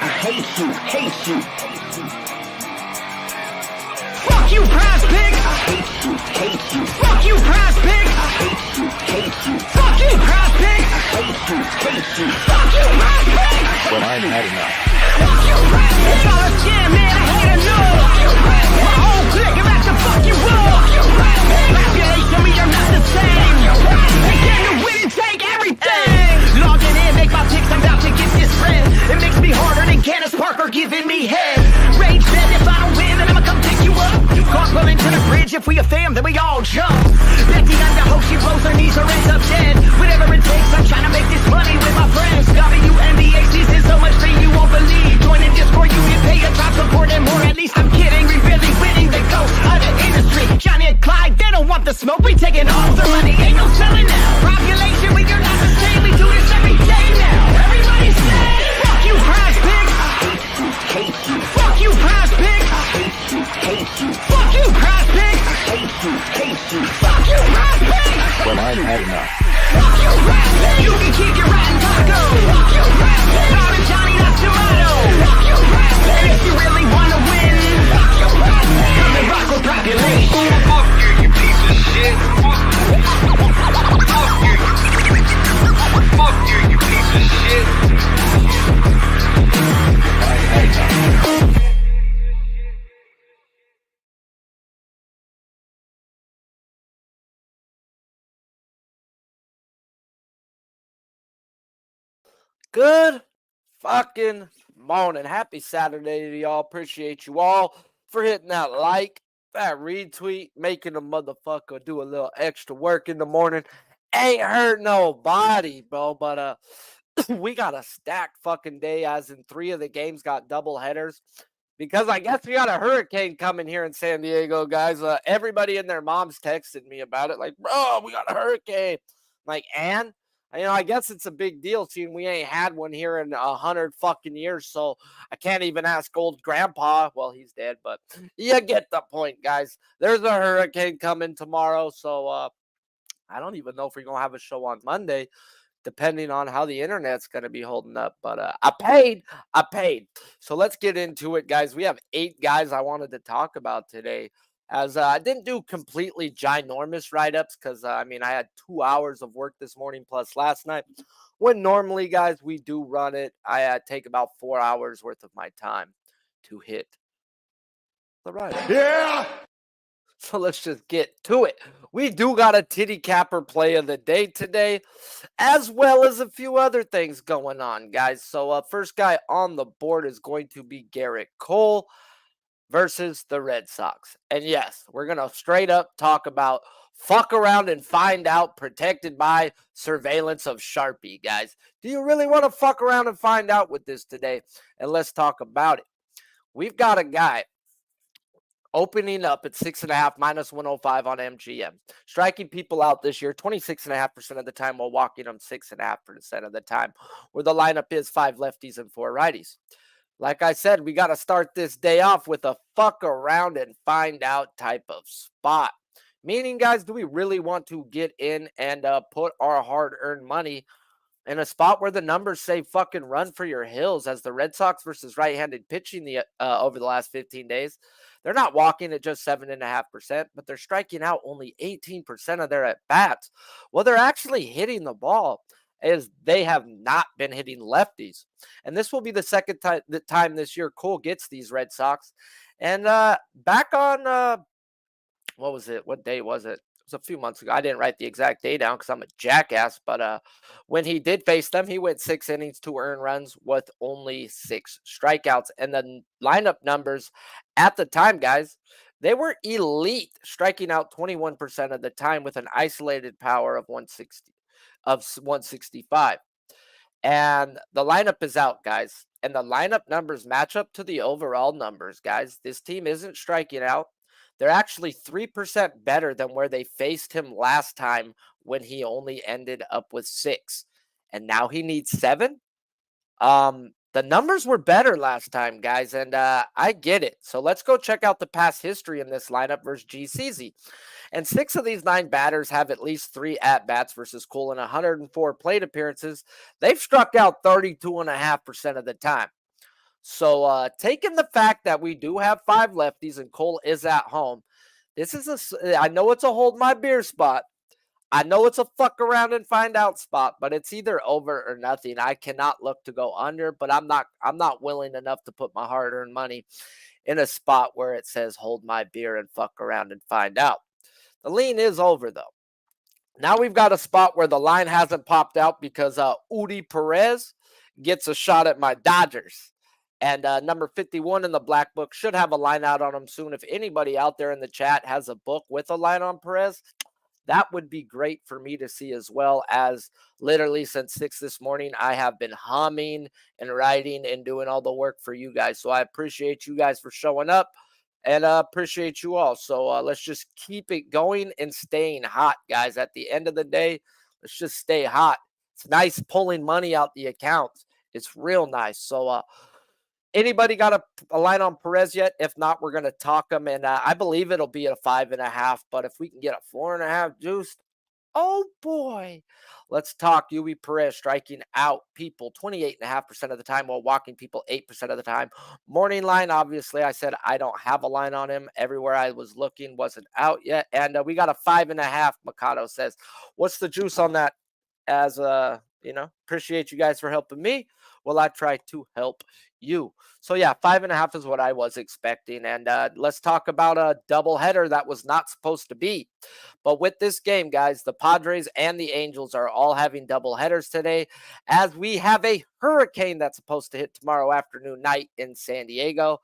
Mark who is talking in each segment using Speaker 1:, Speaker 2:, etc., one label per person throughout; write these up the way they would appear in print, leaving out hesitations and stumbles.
Speaker 1: I hate you, hate you.
Speaker 2: Fuck you, prize pig!
Speaker 1: I hate you, hate you.
Speaker 2: Fuck you, prize pig!
Speaker 1: I hate you, hate you.
Speaker 2: Fuck you, prize pig!
Speaker 1: I hate you, hate you.
Speaker 2: Fuck you, prize pig!
Speaker 3: But I've had enough.
Speaker 2: Fuck you, prize pig! Y'all are scared, man, I had enough! Fuck you, prize pig! My whole clique about to fuck you up! Fuck you, prize pig! Population, we are not the same! Fuck you, prize pig! They came to win and take everything! Logging in, make my picks, I'm about to get this spread. It makes me harder than Candace Parker giving me head. Rage said if I don't win, then I'ma come pick you up. Cartwheeling to the bridge, if we a fam, then we all jump. Becky on the hope, she blows her knees or ends up dead. Whatever it takes, I'm trying to make this money with my friends. WNBA season, so much fame you won't believe. Join in Discord, you can pay a top support and more. At least I'm kidding, we really winning the ghost of the industry. Johnny and Clyde, they don't want the smoke, we taking all the money, ain't no selling now. Population, we are not the same, we do this every day now. Everybody say, fuck you, prize pig!
Speaker 1: I hate you, hate you.
Speaker 2: Fuck you, prize pig!
Speaker 1: I hate you, hate you.
Speaker 2: Fuck you, prize pig!
Speaker 1: I hate you, hate you.
Speaker 2: Fuck you, prize pig!
Speaker 3: But I've had enough.
Speaker 2: Fuck you, prize pig! You can keep your rotten taco! Fuck you, prize pig! Not a Johnny, that's tomato! Fuck you, prize pig! And if you really wanna win, fuck you, prize pig! Come and rock with population!
Speaker 4: Fuck you, you piece of shit. Fuck you. Fuck you, you piece of shit.
Speaker 3: I've had enough.
Speaker 5: Good fucking morning. Happy Saturday to y'all. Appreciate you all for hitting that like, that retweet, making a motherfucker do a little extra work in the morning. Ain't hurt nobody, bro. But we got a stacked fucking day, as in 3 of the games got double headers. Because I guess we got a hurricane coming here in San Diego, guys. Everybody and their moms texted me about it. Like, bro, we got a hurricane. Like, and I guess it's a big deal, seeing we ain't had one here in 100 fucking years. So I can't even ask old grandpa. Well, he's dead, but you get the point, guys. There's a hurricane coming tomorrow. So I don't even know if we're going to have a show on Monday, depending on how the internet's going to be holding up. But I paid. So let's get into it, guys. We have 8 guys I wanted to talk about today. As I didn't do completely ginormous write-ups because, I had 2 hours of work this morning plus last night. When normally, guys, we do run it, I take about 4 hours worth of my time to hit the write-up.
Speaker 1: Yeah!
Speaker 5: So let's just get to it. We do got a titty capper play of the day today, as well as a few other things going on, guys. So first guy on the board is going to be Garrett Cole versus the Red Sox. And yes, we're going to straight up talk about fuck around and find out, protected by surveillance of Sharpie, guys. Do you really want to fuck around and find out with this today? And let's talk about it. We've got a guy opening up at 6.5 minus 105 on MGM, striking people out this year 26.5% of the time, while walking them 6.5% of the time, where the lineup is 5 lefties and 4 righties. Like I said, we got to start this day off with a fuck around and find out type of spot. Meaning, guys, do we really want to get in and put our hard-earned money in a spot where the numbers say fucking run for your hills, as the Red Sox versus right-handed pitching over the last 15 days? They're not walking at just 7.5%, but they're striking out only 18% of their at-bats. Well, they're actually hitting the ball, as they have not been hitting lefties. And this will be the second time this year Cole gets these Red Sox. And back on, what was it? What day was it? It was a few months ago. I didn't write the exact day down because I'm a jackass. But when he did face them, he went 6 innings, 2 earned runs with only 6 strikeouts. And the lineup numbers at the time, guys, they were elite, striking out 21% of the time with an isolated power of 165. And the lineup is out, guys. And the lineup numbers match up to the overall numbers, guys. This team isn't striking out. They're actually 3% better than where they faced him last time, when he only ended up with 6. And now he needs 7. The numbers were better last time, guys, and I get it. So let's go check out the past history in this lineup versus GCZ. And 6 of these 9 batters have at least 3 at-bats versus Cole in 104 plate appearances. They've struck out 32.5% of the time. So taking the fact that we do have 5 lefties and Cole is at home, this is I know it's a hold my beer spot. I know it's a fuck around and find out spot, but it's either over or nothing. I cannot look to go under, but I'm not willing enough to put my hard-earned money in a spot where it says hold my beer and fuck around and find out. The lean is over though. Now we've got a spot where the line hasn't popped out because Udi Perez gets a shot at my Dodgers. And number 51 in the black book should have a line out on him soon. If anybody out there in the chat has a book with a line on Perez, that would be great for me to see, as well as literally since 6 this morning, I have been humming and writing and doing all the work for you guys. So I appreciate you guys for showing up and appreciate you all. So let's just keep it going and staying hot, guys. At the end of the day, let's just stay hot. It's nice pulling money out the accounts. It's real nice. So anybody got a line on Perez yet? If not, we're going to talk them. And I believe it'll be a 5.5. But if we can get a 4.5 juiced, oh boy. Let's talk Yui Perez striking out people 28.5% of the time while walking people 8% of the time. Morning line, obviously, I said I don't have a line on him. Everywhere I was looking wasn't out yet. And we got a 5.5, Mikado says. What's the juice on that? As appreciate you guys for helping me. Well, I try to help you. So yeah, 5.5 is what I was expecting. And let's talk about a doubleheader that was not supposed to be. But with this game, guys, the Padres and the Angels are all having doubleheaders today, as we have a hurricane that's supposed to hit tomorrow afternoon night in San Diego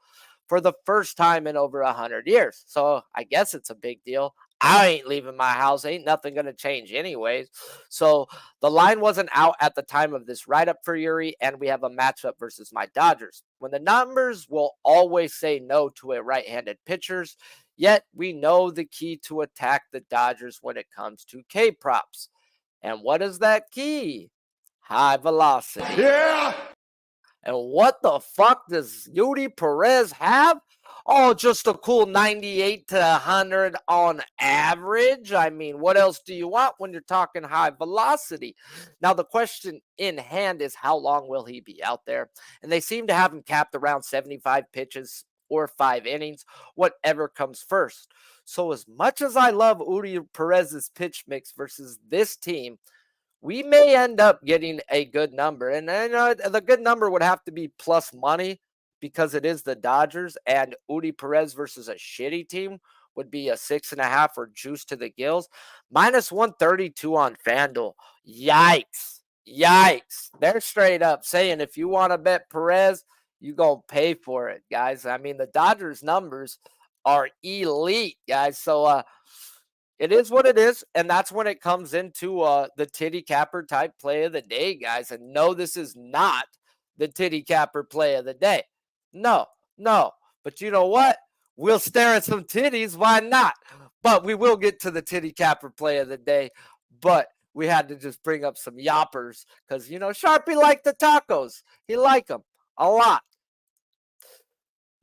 Speaker 5: for the first time in over 100 years. So I guess it's a big deal. I ain't leaving my house. Ain't nothing going to change anyways. So the line wasn't out at the time of this write-up for Yuri, and we have a matchup versus my Dodgers. When the numbers will always say no to a right-handed pitchers, yet we know the key to attack the Dodgers when it comes to K-props. And what is that key? High velocity.
Speaker 1: Yeah!
Speaker 5: And what the fuck does Yuri Perez have? Oh, just a cool 98 to 100 on average. I mean, what else do you want when you're talking high velocity? Now, the question in hand is how long will he be out there? And they seem to have him capped around 75 pitches or 5 innings, whatever comes first. So as much as I love Yuri Perez's pitch mix versus this team, we may end up getting a good number. And the good number would have to be plus money because it is the Dodgers, and Udi Perez versus a shitty team would be a 6.5 or juice to the gills. Minus 132 on FanDuel. Yikes. Yikes. They're straight up saying if you want to bet Perez, you going to pay for it, guys. I mean, the Dodgers numbers are elite, guys. So, it is what it is, and that's when it comes into the titty capper type play of the day, guys. And no, this is not the titty capper play of the day. No. But you know what? We'll stare at some titties. Why not? But we will get to the titty capper play of the day. But we had to just bring up some yoppers because, Sharpie liked the tacos. He liked them a lot.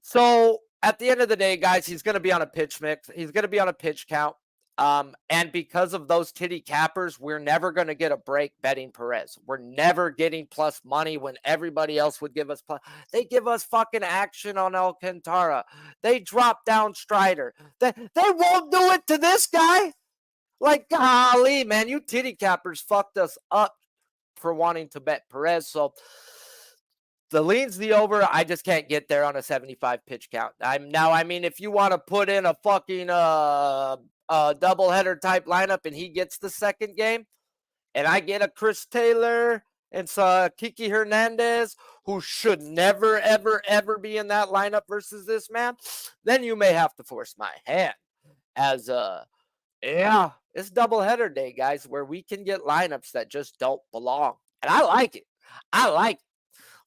Speaker 5: So at the end of the day, guys, he's going to be on a pitch mix. He's going to be on a pitch count. And because of those titty cappers, we're never going to get a break betting Perez. We're never getting plus money when everybody else would give us plus. They give us fucking action on Alcantara. They drop down Strider. They won't do it to this guy. Like, golly, man, you titty cappers fucked us up for wanting to bet Perez. So the lean's the over. I just can't get there on a 75 pitch count. I mean, if you want to put in a fucking doubleheader type lineup and he gets the second game, and I get a Chris Taylor and Kiki Hernandez, who should never, ever, ever be in that lineup versus this man, then you may have to force my hand. As it's doubleheader day, guys, where we can get lineups that just don't belong. And I like it.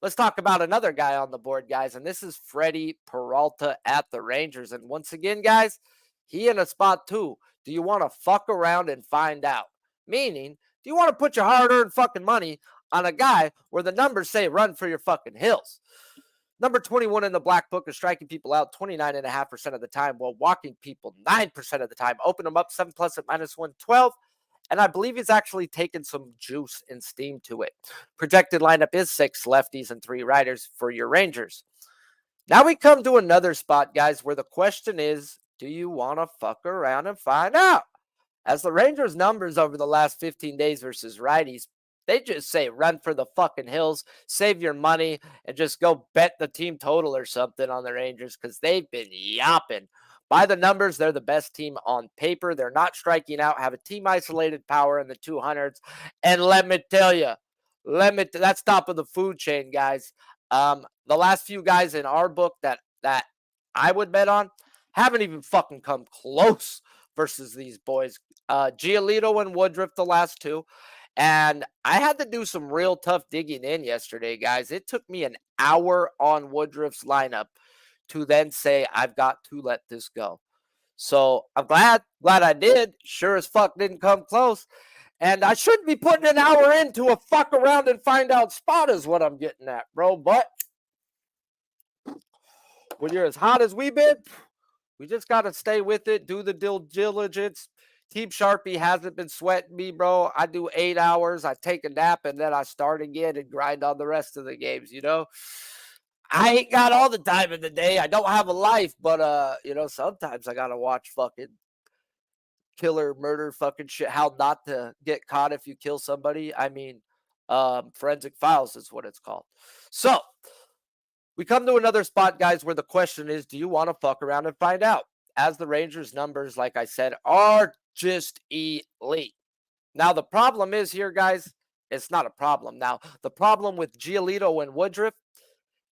Speaker 5: Let's talk about another guy on the board, guys, and this is Freddie Peralta at the Rangers. And once again, guys, he in a spot too. Do you want to fuck around and find out? Meaning, do you want to put your hard-earned fucking money on a guy where the numbers say run for your fucking hills? Number 21 in the black book is striking people out 29.5% of the time while walking people 9% of the time. Open them up 7+ at minus 112. And I believe he's actually taken some juice and steam to it. Projected lineup is 6 lefties and 3 righters for your Rangers. Now we come to another spot, guys, where the question is, do you want to fuck around and find out? As the Rangers' numbers over the last 15 days versus righties, they just say run for the fucking hills, save your money, and just go bet the team total or something on the Rangers because they've been yapping. By the numbers, they're the best team on paper. They're not striking out, have a team isolated power in the 200s. And let me tell you, that's top of the food chain, guys. The last few guys in our book that I would bet on haven't even fucking come close versus these boys. Giolito and Woodruff, the last two. And I had to do some real tough digging in yesterday, guys. It took me an hour on Woodruff's lineup to then say, I've got to let this go. So I'm glad I did. Sure as fuck didn't come close. And I shouldn't be putting an hour into a fuck around and find out spot is what I'm getting at, bro. But when you're as hot as we've been, we just got to stay with it, do the due diligence. Team Sharpie hasn't been sweating me, bro. I do 8 hours, I take a nap, and then I start again and grind on the rest of the games, you know? I ain't got all the time in the day. I don't have a life, but, sometimes I got to watch fucking killer, murder, fucking shit. How not to get caught if you kill somebody. I mean, Forensic Files is what it's called. So, we come to another spot, guys, where the question is, do you want to fuck around and find out? As the Rangers' numbers, like I said, are just elite. Now, the problem is here, guys, it's not a problem. Now, the problem with Giolito and Woodruff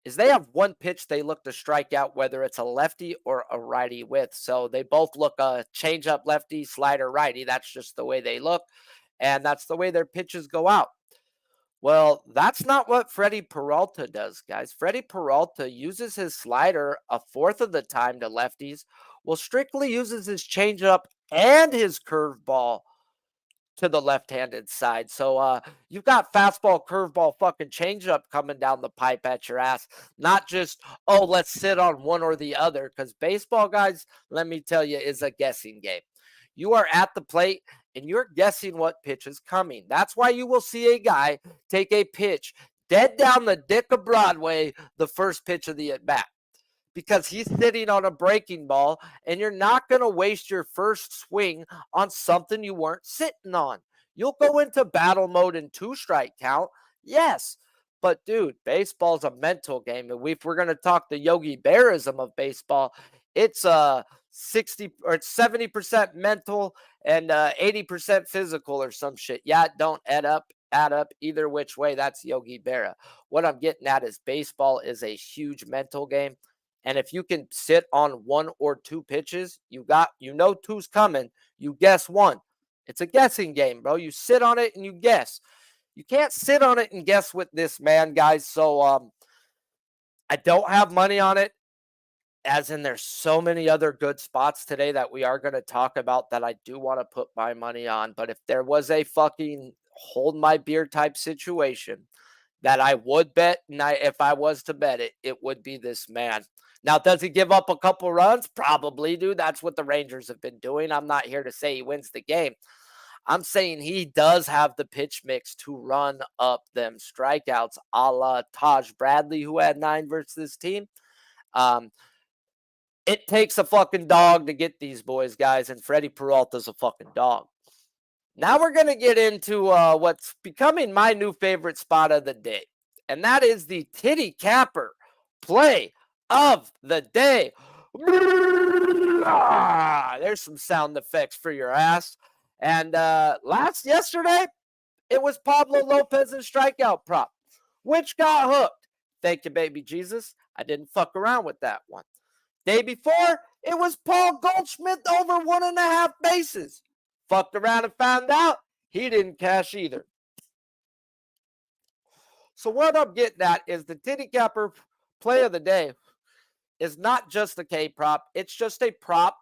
Speaker 5: is they have one pitch they look to strike out, whether it's a lefty or a righty with. So they both look a change-up lefty, slider righty. That's just the way they look, and that's the way their pitches go out. Well, that's not what Freddie Peralta does, guys. Freddie Peralta uses his slider a fourth of the time to lefties, while Strictly uses his changeup and his curveball to the left-handed side. So you've got fastball, curveball, fucking changeup coming down the pipe at your ass. Not just, oh, let's sit on one or the other. Because baseball, guys, let me tell you, is a guessing game. You are at the plate and you're guessing what pitch is coming. That's why you will see a guy take a pitch dead down the dick of Broadway the first pitch of the at-bat, because he's sitting on a breaking ball, and you're not going to waste your first swing on something you weren't sitting on. You'll go into battle mode in 2-strike count, yes. But, dude, baseball's a mental game. And if we're going to talk the Yogi Berraism of baseball, it's 60 or it's 70% mental and 80% physical or some shit. Yeah, it don't add up either which way. That's Yogi Berra. What I'm getting at is baseball is a huge mental game. And if you can sit on one or two pitches, you know two's coming. You guess one. It's a guessing game, bro. You sit on it and you guess. You can't sit on it and guess with this man, guys. So I don't have money on it. As in, there's so many other good spots today that we are going to talk about that I do want to put my money on. But if there was a fucking hold my beer type situation that I would bet, and if I was to bet it, it would be this man. Now, does he give up a couple runs? Probably, dude. That's what the Rangers have been doing. I'm not here to say he wins the game. I'm saying he does have the pitch mix to run up them strikeouts, a la Taj Bradley, who had 9 versus this team. It takes a fucking dog to get these boys, guys, and Freddie Peralta's a fucking dog. Now we're going to get into what's becoming my new favorite spot of the day, and that is the Titty Capper play of the day. There's some sound effects for your ass. And yesterday, it was Pablo Lopez's strikeout prop, which got hooked. Thank you, baby Jesus. I didn't fuck around with that one. Day before, it was Paul Goldschmidt over 1.5 bases. Fucked around and found out he didn't cash either. So what I'm getting at is the Titty Capper play of the day is not just a K prop. It's just a prop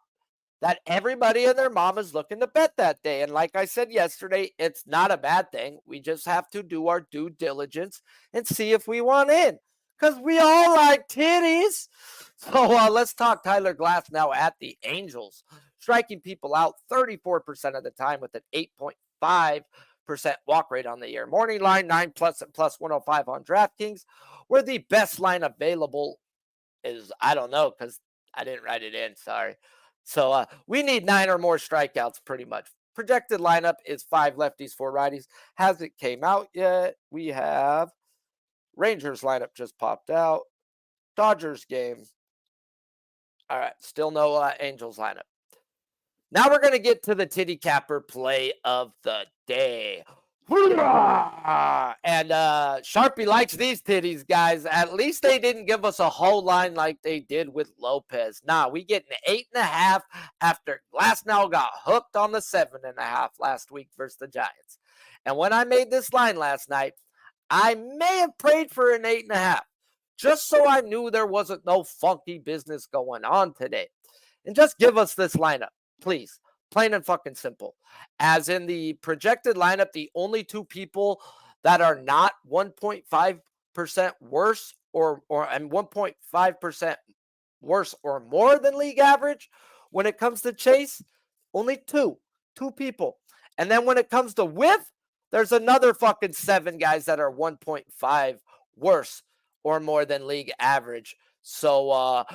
Speaker 5: that everybody and their mom is looking to bet that day. And like I said yesterday, it's not a bad thing. We just have to do our due diligence and see if we want in, because we all like titties. So let's talk Tyler Glass now at the Angels, striking people out 34% of the time with an 8.5% walk rate on the year. Morning line 9+ and plus 105 on DraftKings. We're the best line available is I don't know because I didn't write it in. Sorry. So we need 9 or more strikeouts pretty much. Projected lineup is 5 lefties, 4 righties. Hasn't came out yet. We have Rangers lineup just popped out. Dodgers game. All right, still no Angels lineup. Now we're going to get to the titty capper play of the day. And Sharpie likes these titties, guys. At least they didn't give us a whole line like they did with Lopez. Nah, we get an 8.5 after Glasnow got hooked on the 7.5 last week versus the Giants. And when I made this line last night, I may have prayed for an 8.5 just so I knew there wasn't no funky business going on today. And just give us this lineup, please. Plain and fucking simple. As in the projected lineup, the only 2 people that are not 1.5% worse or 1.5% worse or more than league average when it comes to chase, only 2 people. And then when it comes to whiff, there's another fucking 7 guys that are 1.5 worse or more than league average. So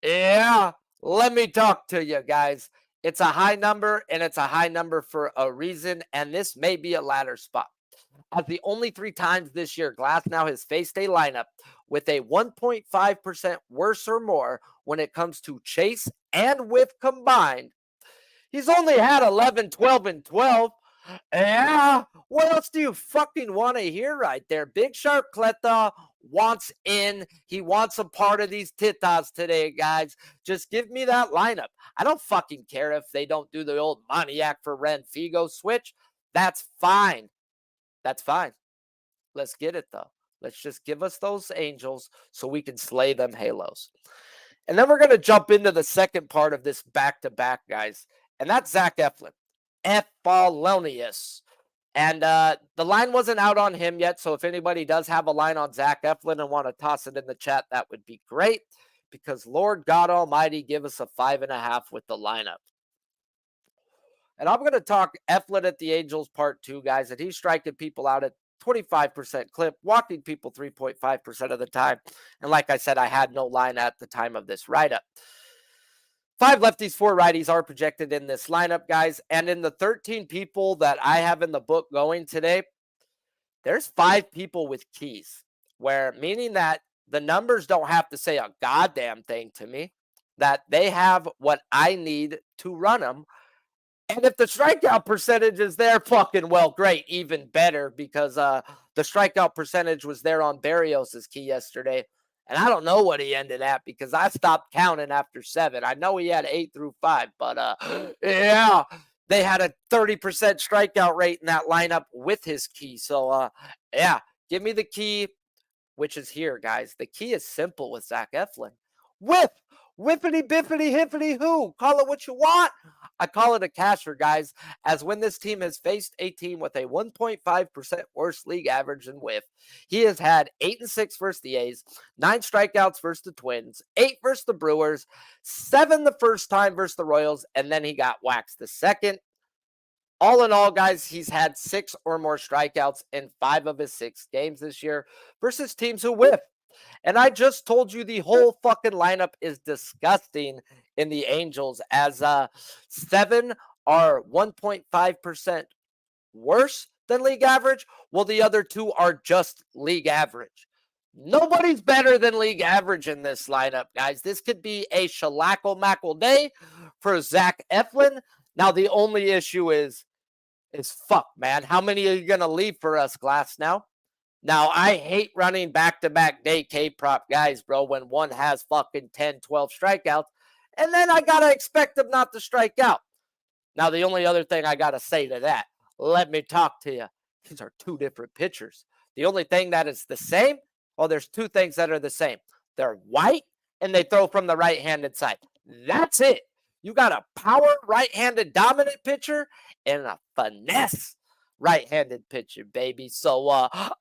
Speaker 5: yeah, let me talk to you guys. It's a high number, and it's a high number for a reason, and this may be a ladder spot. As the only 3 times this year, Glasnow has faced a lineup with a 1.5% worse or more when it comes to chase and whiff combined. He's only had 11, 12, and 12. Yeah, what else do you fucking want to hear right there? Big Sharp Kleta wants in. He wants a part of these titas today, guys. Just give me that lineup. I don't fucking care if they don't do the old Maniac for Ren Figo switch. That's fine. That's fine. Let's get it, though. Let's just give us those Angels so we can slay them Halos. And then we're going to jump into the second part of this back-to-back, guys. And that's Zach Eflin. Efalonius. And the line wasn't out on him yet, so if anybody does have a line on Zach Eflin and want to toss it in the chat, that would be great, because Lord God Almighty, give us a 5.5 with the lineup. And I'm going to talk Eflin at the Angels part 2, guys, and he's striking people out at 25% clip, walking people 3.5% of the time. And like I said, I had no line at the time of this write-up. 5 lefties, 4 righties are projected in this lineup, guys. And in the 13 people that I have in the book going today, there's 5 people with keys, meaning that the numbers don't have to say a goddamn thing to me, that they have what I need to run them. And if the strikeout percentage is there, fucking well, great, even better, because the strikeout percentage was there on Barrios' key yesterday. And I don't know what he ended at because I stopped counting after 7. I know he had 8 through 5, but yeah, they had a 30% strikeout rate in that lineup with his key. So yeah, give me the key, which is here, guys. The key is simple with Zach Eflin. Whippity, biffity, hippity, who? Call it what you want. I call it a casher, guys, as when this team has faced a team with a 1.5% worse league average than whiff, he has had 8-6 versus the A's, 9 strikeouts versus the Twins, 8 versus the Brewers, 7 the first time versus the Royals, and then he got waxed the second. All in all, guys, he's had 6 or more strikeouts in 5 of his 6 games this year versus teams who whiff. And I just told you the whole fucking lineup is disgusting in the Angels, as 7 are 1.5% worse than league average, while the other 2 are just league average. Nobody's better than league average in this lineup, guys. This could be a shellackle-mackle day for Zach Eflin. Now, the only issue is fuck, man. How many are you going to leave for us, Glasnow? Now, I hate running back-to-back day K-prop guys, bro, when one has fucking 10, 12 strikeouts, and then I got to expect them not to strike out. Now, the only other thing I got to say to that, let me talk to you. These are 2 different pitchers. The only thing that is the same, well, there's 2 things that are the same. They're white, and they throw from the right-handed side. That's it. You got a power right-handed dominant pitcher and a finesse right-handed pitcher, baby. So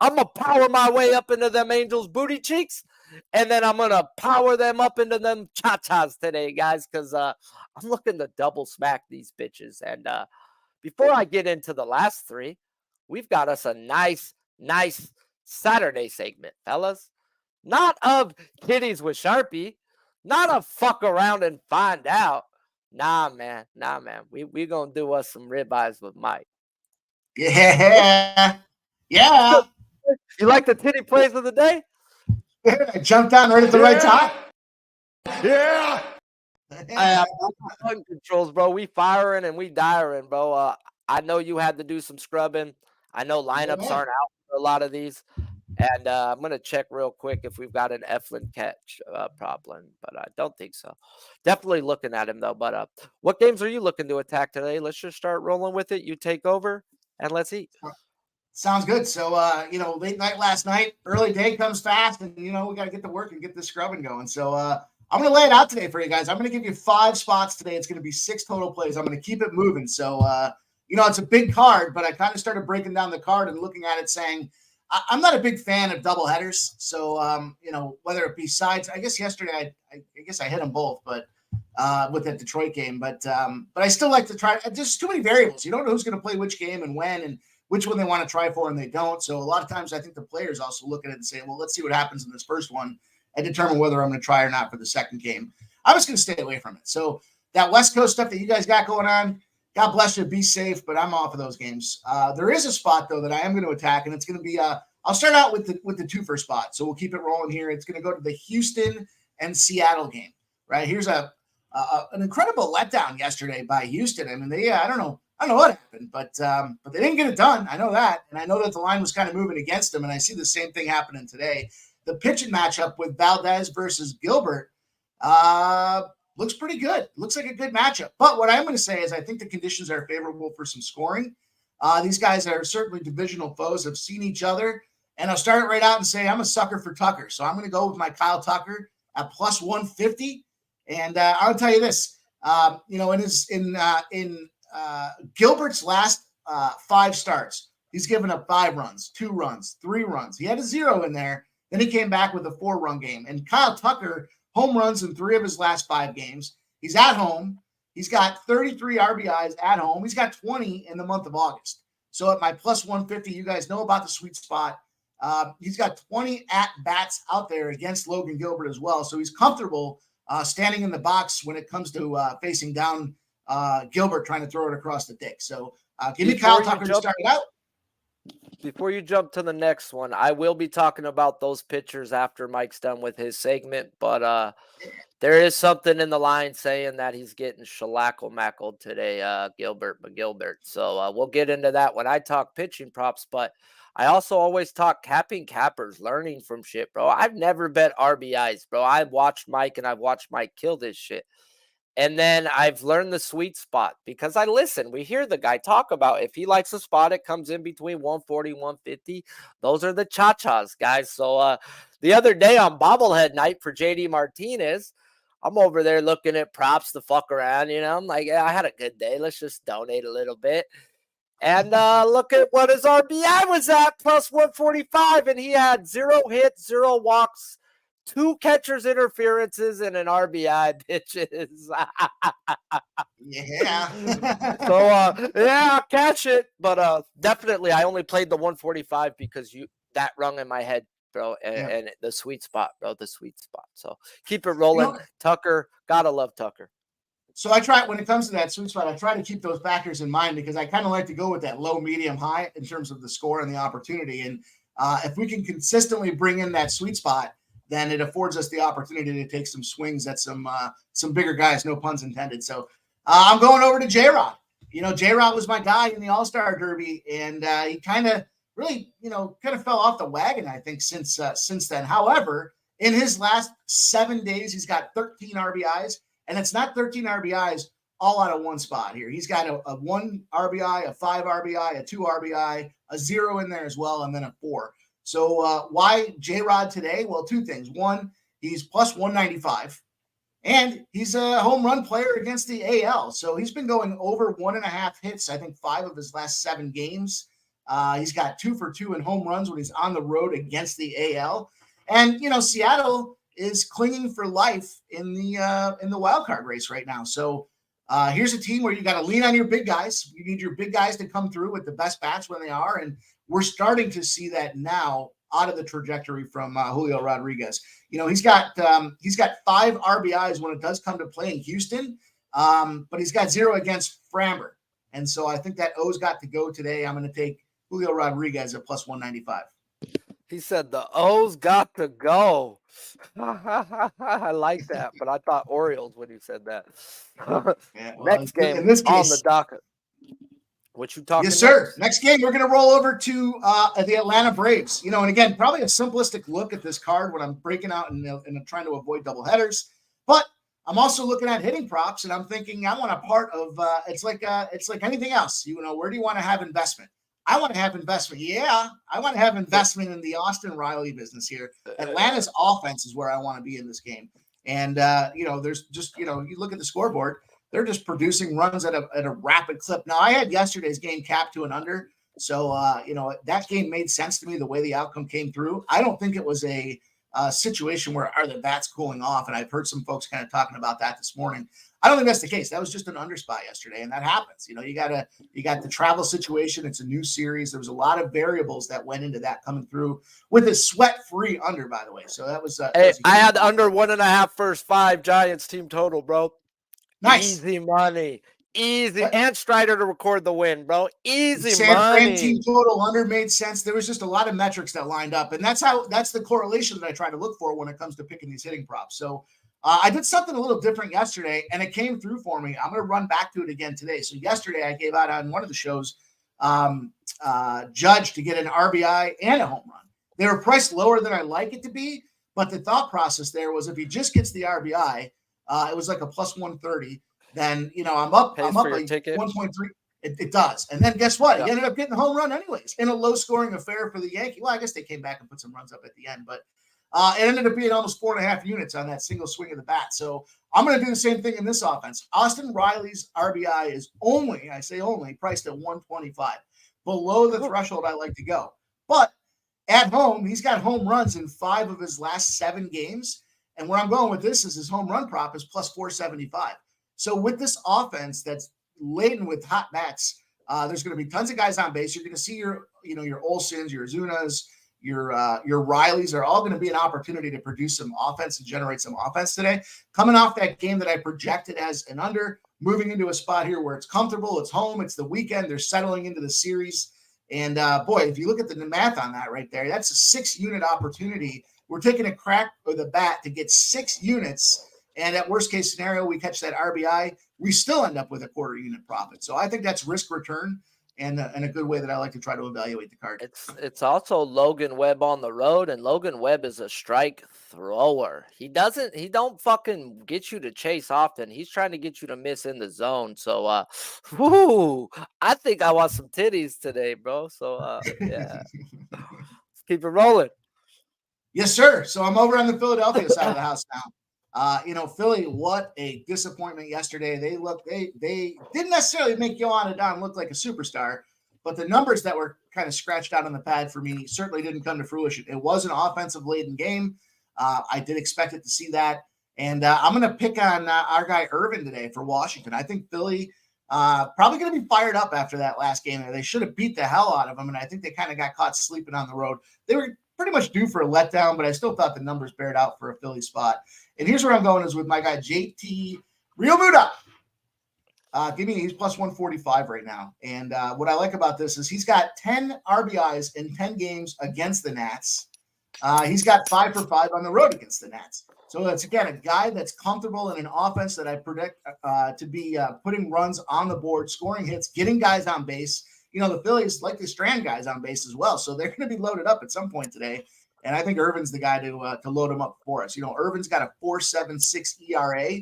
Speaker 5: I'm going to power my way up into them Angels' booty cheeks, and then I'm going to power them up into them cha-chas today, guys, because I'm looking to double smack these bitches. And before I get into the last 3, we've got us a nice Saturday segment, fellas. Not of Kitties with Sharpie, Not a fuck around and find out. Nah, man. Nah, man. We gonna do us some ribeyes with Mike.
Speaker 6: Yeah. Yeah.
Speaker 5: You like the titty plays of the day?
Speaker 6: I jumped on right at the right time.
Speaker 2: Yeah.
Speaker 5: I have gun controls, bro. We firing and we diring, bro. I know you had to do some scrubbing. I know lineups
Speaker 6: Yeah.
Speaker 5: aren't out for a lot of these. And I'm gonna check real quick if we've got an Eflin catch problem, but I don't think so. Definitely looking at him though. But what games are you looking to attack today? Let's just start rolling with it. You take over and let's eat.
Speaker 6: Sounds good. So, late night last night, early day comes fast, and we got to get to work and get this scrubbing going. So, I'm going to lay it out today for you guys. I'm going to give you 5 spots today. It's going to be 6 total plays. I'm going to keep it moving. So, it's a big card, but I kind of started breaking down the card and looking at it saying, I'm not a big fan of double headers. So, whether it be sides, I guess yesterday, I guess I hit them both, but with that Detroit game, but I still like to try. There's too many variables. You don't know who's going to play which game and when, and which one they want to try for and they don't. So a lot of times I think the players also look at it and say, well, let's see what happens in this first one and determine whether I'm going to try or not for the second game. I was going to stay away from it. So that West Coast stuff that you guys got going on, God bless you, be safe, but I'm off of those games. There is a spot though that I am going to attack, and it's going to be I'll start out with the 2 for spot. So we'll keep it rolling here. It's going to go to the Houston and Seattle game, right? Here's an incredible letdown yesterday by Houston. I mean, I don't know what happened, but they didn't get it done. I know that, and I know that the line was kind of moving against them, and I see the same thing happening today. The pitching matchup with Valdez versus Gilbert looks pretty good. Looks like a good matchup. But what I'm going to say is I think the conditions are favorable for some scoring. These guys are certainly divisional foes, have seen each other, and I'll start it right out and say I'm a sucker for Tucker. So I'm going to go with my Kyle Tucker at plus 150. And I'll tell you this, in Gilbert's last 5 starts, he's given up 5 runs, 2 runs, 3 runs. He had a 0 in there. Then he came back with a 4-run game. And Kyle Tucker, home runs in 3 of his last 5 games. He's at home. He's got 33 RBIs at home. He's got 20 in the month of August. So at my plus 150, you guys know about the sweet spot. He's got 20 at-bats out there against Logan Gilbert as well. So he's comfortable standing in the box when it comes to facing down Gilbert trying to throw it across the dick. So give me Kyle Tucker to start it out.
Speaker 5: Before you jump to the next one, I will be talking about those pitchers after Mike's done with his segment, but there is something in the line saying that he's getting shellackle-mackled today, Gilbert McGilbert. So we'll get into that when I talk pitching props, but I also always talk capping cappers, learning from shit, bro. I've never bet RBIs, bro. I've watched Mike and I've watched Mike kill this shit. And then I've learned the sweet spot because I listen. We hear the guy talk about if he likes a spot, it comes in between 140, 150. Those are the cha-chas, guys. So the other day on bobblehead night for JD Martinez, I'm over there looking at props to fuck around. I'm like, yeah, I had a good day. Let's just donate a little bit. And look at what his RBI was at, plus 145. And he had 0 hits, 0 walks, 2 catchers interferences and an RBI, bitches.
Speaker 6: Yeah.
Speaker 5: So yeah, catch it. But definitely I only played the 145 because that rung in my head, bro. And the sweet spot, bro, the sweet spot. So keep it rolling. Tucker, gotta love Tucker.
Speaker 6: So I try, when it comes to that sweet spot, I try to keep those factors in mind because I kind of like to go with that low, medium, high in terms of the score and the opportunity. And if we can consistently bring in that sweet spot, then it affords us the opportunity to take some swings at some bigger guys, no puns intended. So I'm going over to J-Rod. J-Rod was my guy in the All-Star Derby, and he kind of really, fell off the wagon, I think, since then. However, in his last 7 days, he's got 13 RBIs, and it's not 13 RBIs all out of one spot here. He's got a 1 RBI, a 5 RBI, a 2 RBI, a 0 in there as well, and then a 4. So why J-Rod today? Well, 2 things. 1, he's plus 195, and he's a home run player against the AL. So he's been going over 1.5 hits, I think 5 of his last 7 games. He's got 2 for 2 in home runs when he's on the road against the AL. And, Seattle is clinging for life in the wild card race right now. So here's a team where you got to lean on your big guys. You need your big guys to come through with the best bats when they are. And we're starting to see that now out of the trajectory from Julio Rodriguez. He's got 5 RBIs when it does come to play in Houston, but he's got 0 against Framber. And so I think that O's got to go today. I'm going to take Julio Rodriguez at plus 195.
Speaker 5: He said the O's got to go. I like that, but I thought Orioles when you said that.
Speaker 6: Yeah,
Speaker 5: Next game
Speaker 6: in this case,
Speaker 5: on the docket. What you talking?
Speaker 6: Yes, sir. Next game, we're going to roll over to the Atlanta Braves. And again, probably a simplistic look at this card when I'm breaking out and trying to avoid double headers. But I'm also looking at hitting props, and I'm thinking I want a part of. It's like anything else. Where do you want to have investment? I want to have investment. Yeah, I want to have investment in the Austin Riley business here. Atlanta's offense is where I want to be in this game. And there's just you look at the scoreboard. They're just producing runs at a rapid clip. Now, I had yesterday's game capped to an under. So, that game made sense to me the way the outcome came through. I don't think it was a situation where are the bats cooling off? And I've heard some folks kind of talking about that this morning. I don't think that's the case. That was just an under spot yesterday, and that happens. You got the travel situation. It's a new series. There was a lot of variables that went into that coming through with a sweat-free under, by the way. So that was.
Speaker 5: Hey, I had under 1.5 first 5 Giants team total, bro.
Speaker 6: Nice.
Speaker 5: Easy money. Easy. And Strider to record the win, bro. Easy
Speaker 6: San
Speaker 5: money.
Speaker 6: Fran team total under made sense. There was just a lot of metrics that lined up. And that's the correlation that I try to look for when it comes to picking these hitting props. So I did something a little different yesterday, and it came through for me. I'm going to run back to it again today. So yesterday I gave out on one of the shows Judge to get an RBI and a home run. They were priced lower than I like it to be, but the thought process there was if he just gets the RBI, it was like a plus 130. Then I'm up like 1.3. It does, and then guess what? He ended up getting a home run anyways in a low scoring affair for the Yankees. Well, I guess they came back and put some runs up at the end, but it ended up being almost 4.5 units on that single swing of the bat. So I'm going to do the same thing in this offense. Austin Riley's RBI is only priced at 125, below the threshold I like to go. But at home, he's got home runs in 5 of his last 7 games. And where I'm going with this is his home run prop is plus 475. So with this offense that's laden with hot bats, there's going to be tons of guys on base. You're going to see your Olsons, your Azunas, your Rileys are all going to be an opportunity to produce some offense and generate some offense today. Coming off that game that I projected as an under, moving into a spot here where it's comfortable, it's home, it's the weekend, they're settling into the series. And boy, if you look at the math on that right there, that's a 6-unit opportunity. We're taking a crack with a bat to get 6 units. And at worst case scenario, we catch that RBI, we still end up with a 1/4 unit profit. So I think that's risk return and a good way that I like to try to evaluate the card.
Speaker 5: It's also Logan Webb on the road, and Logan Webb is a strike thrower. He don't fucking get you to chase often. He's trying to get you to miss in the zone. So I think I want some titties today, bro. So yeah. Let's keep it rolling.
Speaker 6: Yes, sir. So I'm over on the Philadelphia side of the house now. Philly, what a disappointment yesterday. They didn't necessarily make Yohan Adon look like a superstar, but the numbers that were kind of scratched out on the pad for me certainly didn't come to fruition. It was an offensive-laden game. I did expect it to see that. And I'm going to pick on our guy Irvin today for Washington. I think Philly probably going to be fired up after that last game. They should have beat the hell out of them, and I think they kind of got caught sleeping on the road. They were pretty much due for a letdown, but I still thought the numbers bared out for a Philly spot. And here's where I'm going is with my guy, JT Realmuto. He's plus 145 right now. And what I like about this is he's got 10 RBIs in 10 games against the Nats. He's got 5 for 5 on the road against the Nats. So that's, again, a guy that's comfortable in an offense that I predict to be putting runs on the board, scoring hits, getting guys on base. The Phillies like to strand guys on base as well. So they're going to be loaded up at some point today. And I think Irvin's the guy to load him up for us. Irvin's got a 4.76 ERA.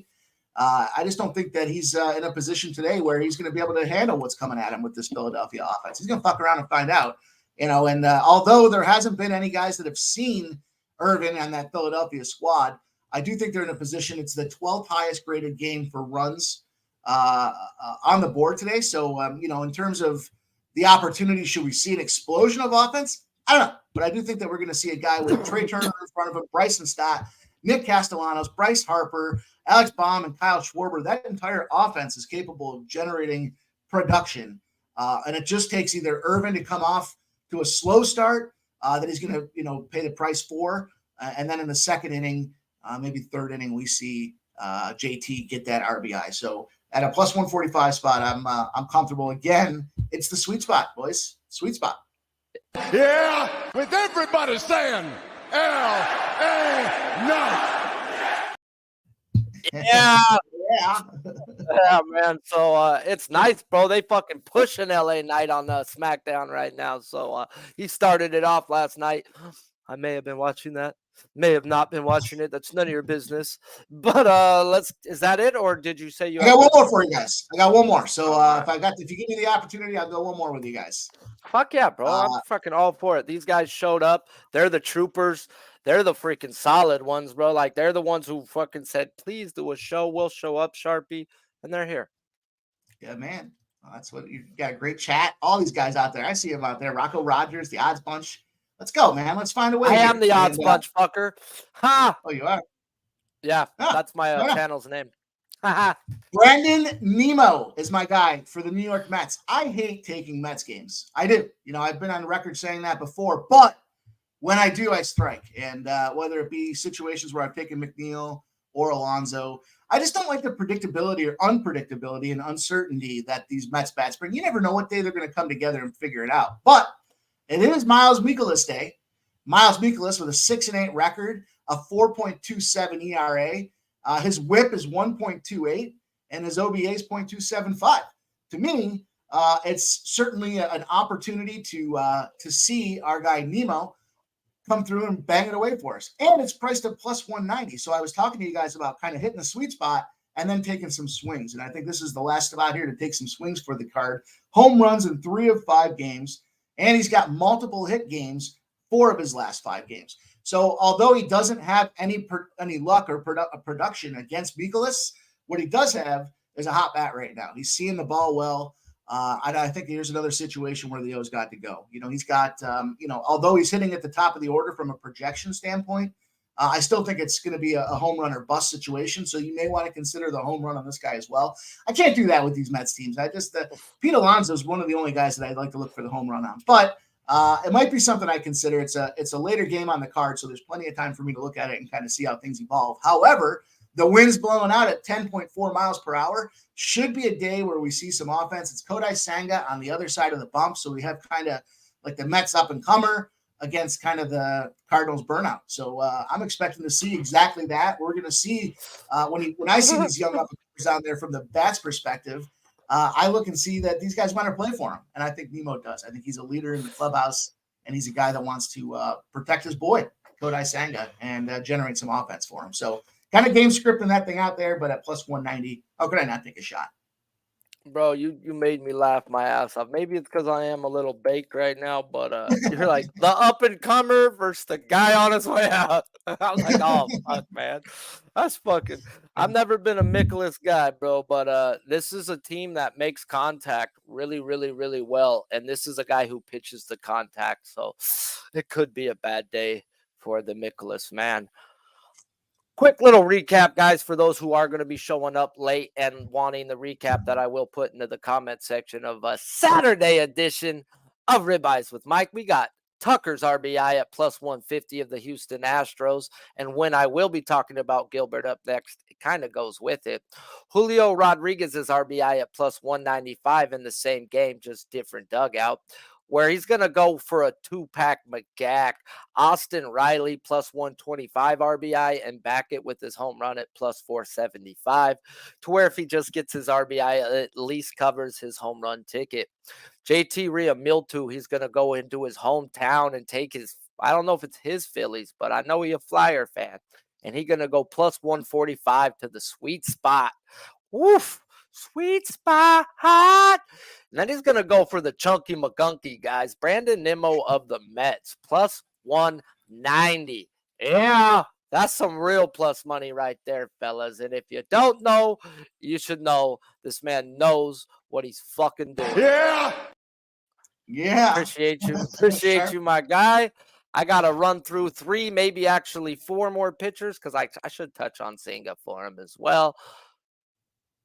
Speaker 6: I just don't think that he's in a position today where he's going to be able to handle what's coming at him with this Philadelphia offense. He's going to fuck around and find out. And although there hasn't been any guys that have seen Irvin and that Philadelphia squad, I do think they're in a position. It's the 12th highest graded game for runs on the board today. So, in terms of the opportunity, should we see an explosion of offense? I don't know, but I do think that we're going to see a guy with Trey Turner in front of him, Bryson Stott, Nick Castellanos, Bryce Harper, Alex Baum, and Kyle Schwarber. That entire offense is capable of generating production, and it just takes either Irvin to come off to a slow start that he's going to, pay the price for. And then in the second inning, maybe third inning, we see JT get that RBI. So at a plus 145 spot, I'm comfortable. Again, it's the sweet spot, boys. Sweet spot.
Speaker 7: Yeah, with everybody saying L.A. no.
Speaker 5: Yeah.
Speaker 6: Yeah.
Speaker 5: Yeah, man. So it's nice, bro. They fucking pushing LA Knight on SmackDown right now. So he started it off last night. I may have been watching that. May have not been watching it. That's none of your business. But is that it, or did you say you
Speaker 6: I got one more for you guys. I got one more. So if you give me the opportunity, I'll go one more with you guys.
Speaker 5: Fuck yeah, bro. I'm fucking all for it. These guys showed up. They're the troopers. They're the freaking solid ones, bro. Like, they're the ones who fucking said, please do a show. We'll show up, Sharpie. And they're here.
Speaker 6: Yeah, man. That's what you got. A great chat. All these guys out there. I see them out there. Rocco Rogers, the Odds Bunch. Let's go, man. Let's find a way.
Speaker 5: I am the Odds Bunch, fucker. Ha!
Speaker 6: Oh, you are?
Speaker 5: Yeah, that's my channel's name.
Speaker 6: Brandon Nemo is my guy for the New York Mets. I hate taking Mets games. I do. I've been on record saying that before, but when I do, I strike. And whether it be situations where I've taken McNeil or Alonso, I just don't like the predictability or unpredictability and uncertainty that these Mets bats bring. You never know what day they're going to come together and figure it out. But it is Miles Mikolas Day. Miles Mikolas with a 6-8 record, a 4.27 ERA. His WHIP is 1.28, and his OBA is 0.275. To me, it's certainly an opportunity to see our guy Nemo come through and bang it away for us. And it's priced at plus 190. So I was talking to you guys about kind of hitting the sweet spot and then taking some swings. And I think this is the last spot here to take some swings for the card. Home runs in 3 of 5 games. And he's got multiple hit games, 4 of his last 5 games. So although he doesn't have any luck or production against Mikolas, what he does have is a hot bat right now. He's seeing the ball well. I think here's another situation where the O's got to go. He's got, although he's hitting at the top of the order from a projection standpoint, I still think it's going to be a home run or bust situation. So you may want to consider the home run on this guy as well. I can't do that with these Mets teams. Pete Alonso is one of the only guys that I'd like to look for the home run on, but it might be something I consider. It's a later game on the card, so there's plenty of time for me to look at it and kind of see how things evolve. However, the wind's blowing out at 10.4 miles per hour. Should be a day where we see some offense. It's Kodai Senga on the other side of the bump, so we have kind of like the Mets up-and-comer against kind of the Cardinals burnout. So I'm expecting to see exactly that. We're going to see when I see these young up-and-comers down there from the bats perspective, I look and see that these guys want to play for him, and I think Nemo does. I think he's a leader in the clubhouse, and he's a guy that wants to protect his boy, Kodai Senga, and generate some offense for him. So kind of game scripting that thing out there, but at plus 190, how could I not take a shot?
Speaker 5: Bro, you made me laugh my ass off. Maybe it's because I am a little baked right now, but you're like the up-and-comer versus the guy on his way out. I'm like, oh, fuck, man. That's fucking – I've never been a Mikolas guy, bro, but this is a team that makes contact really, really, really well, and this is a guy who pitches the contact, so it could be a bad day for the Mikolas, man. Quick little recap, guys, for those who are going to be showing up late and wanting the recap that I will put into the comment section of a Saturday edition of Ribeyes with Mike. We got Tucker's RBI at plus 150 of the Houston Astros. And when I will be talking about Gilbert up next, it kind of goes with it. Julio Rodriguez's RBI at plus 195 in the same game, just different dugout, where he's going to go for a 2-pack McGack. Austin Riley plus 125 RBI and back it with his home run at plus 475, to where if he just gets his RBI, it at least covers his home run ticket. JT Realmuto, he's going to go into his hometown and take his, I don't know if it's his Phillies, but I know he's a Flyer fan, and he's going to go plus 145 to the sweet spot. Woof. Sweet spot. And then he's going to go for the chunky McGunky, guys. Brandon Nimmo of the Mets, plus 190. Yeah, that's some real plus money right there, fellas. And if you don't know, you should know. This man knows what he's fucking doing.
Speaker 6: Yeah.
Speaker 5: Appreciate you. Appreciate you, my guy. I got to run through 3, maybe actually 4 more pitchers because I should touch on Senga for him as well.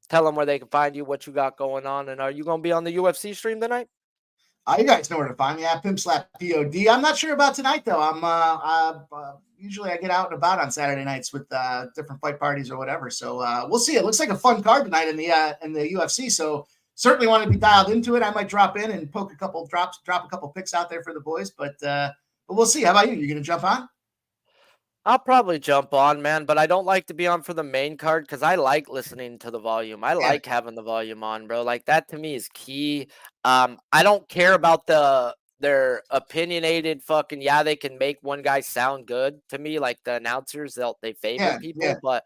Speaker 5: Tell them where they can find you, what you got going on, and are you going to be on the UFC stream tonight?
Speaker 6: You guys know where to find me at Pimp Slap POD. I'm not sure about tonight though. Usually I get out and about on Saturday nights with different fight parties or whatever. So we'll see. It looks like a fun card tonight in the UFC. So certainly want to be dialed into it. I might drop in and drop a couple picks out there for the boys. But we'll see. How about you? You gonna jump on?
Speaker 5: I'll probably jump on, man, but I don't like to be on for the main card because I like listening to the volume. I
Speaker 6: Yeah,
Speaker 5: like having the volume on, bro. Like that to me is key. I don't care about their opinionated fucking they can make one guy sound good to me, like the announcers, they favor
Speaker 6: yeah,
Speaker 5: people, but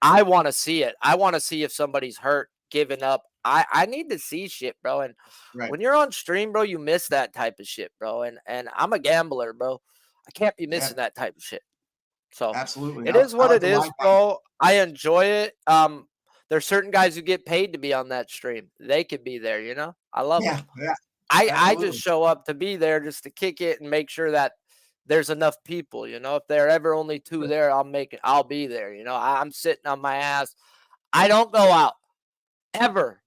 Speaker 5: I want to see it. I want to see if somebody's hurt, giving up. I need to see shit, bro. And
Speaker 6: right.
Speaker 5: when you're on stream, bro, you miss that type of shit, bro. And I'm a gambler, bro. I can't be
Speaker 6: Yeah,
Speaker 5: missing that type of shit. So
Speaker 6: absolutely.
Speaker 5: it
Speaker 6: I
Speaker 5: is
Speaker 6: I
Speaker 5: what
Speaker 6: like
Speaker 5: it
Speaker 6: the
Speaker 5: is,
Speaker 6: live content.
Speaker 5: bro. I enjoy it. There's certain guys who get paid to be on that stream. They could be there, you know. I love them.
Speaker 6: Yeah,
Speaker 5: I just
Speaker 6: absolutely.
Speaker 5: show up to be there just to kick it and make sure that there's enough people. You know, if there are ever only two there, I'll be there. You know, I'm sitting on my ass. I don't go out ever,